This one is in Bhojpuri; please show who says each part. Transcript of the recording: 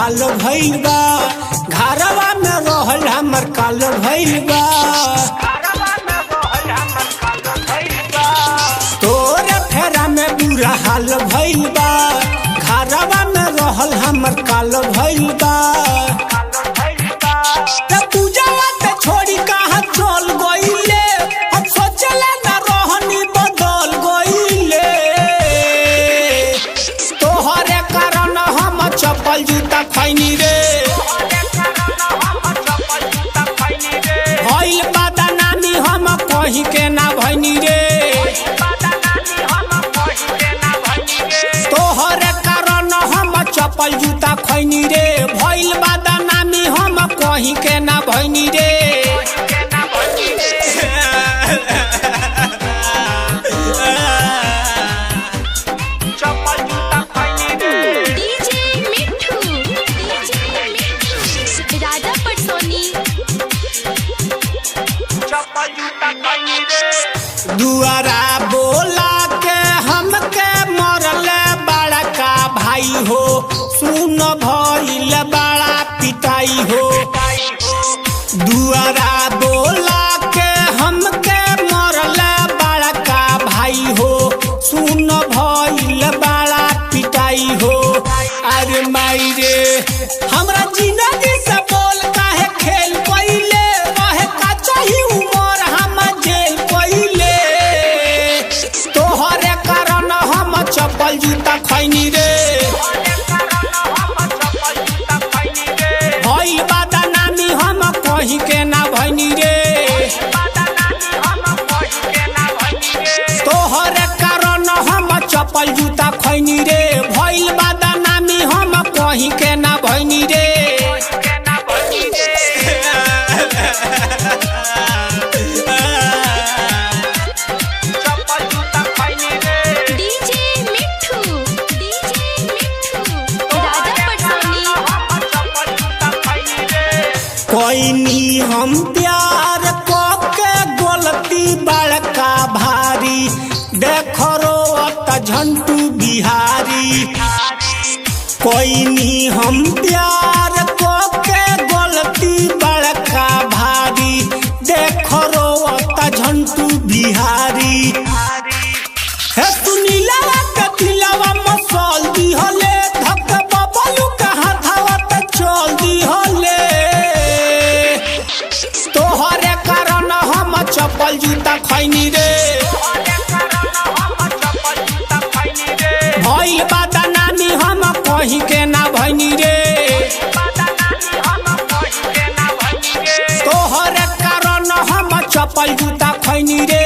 Speaker 1: हाल भइल बा, घरवा में रहल हमर काल भइल बा। तोरे फेरा में बुरा हाल भइल बा, घरवा में रहल हमर काल भइल बा। पूजावा ते छोड़ी कहाँ चल गइले, हम सोचले ना रहनी बदल गइले। तोहरे कारण हम चप्पल जूता खैनी रे, भइल बदनामी हम कहीं के ना भइनी रे। तोहरे कारण हम चप्पल जूता खैनी रे, भइल बदनामी हम कहीं के ना भइनी रे। दुआरा बोला के हमके मरले बड़का भाई हो, सुन भइल बड़ा पिटाई हो। दुआरा बोला के हमके मरले बड़का भाई हो, सुन भइल बड़ा पिटाई हो। अरे माई रे हमरा जिंदगी से बोल काहे खेल पइले, काहे का चाही उमर हम जेल पइले। तोहरे कारण हम चप्पल जूता खैनी रे, भइल बदनामी हम कहीं के ना भइनी रे। तोहरे कारण हम चप्पल जूता खैनी रे, भइल बदनामी हम कहीं के ना भइनी रे। कोई हम प्यार के गलती बड़का भारी, देख रो झंटू बिहारी। कोई हम प्यार के गलती बड़का भारी, देख रो झंटू बिहारी। हे सुनीला के दिलवा मसल दिहले, धक बबलू के हाथवा पे चल दिहले। तोहरे कारण हम चप्पल जूता खैनी रे, भइल बदनामी हम कहीं के ना भइनी रे। तोहरे कारण हम चप्पल जूता खैनी रे,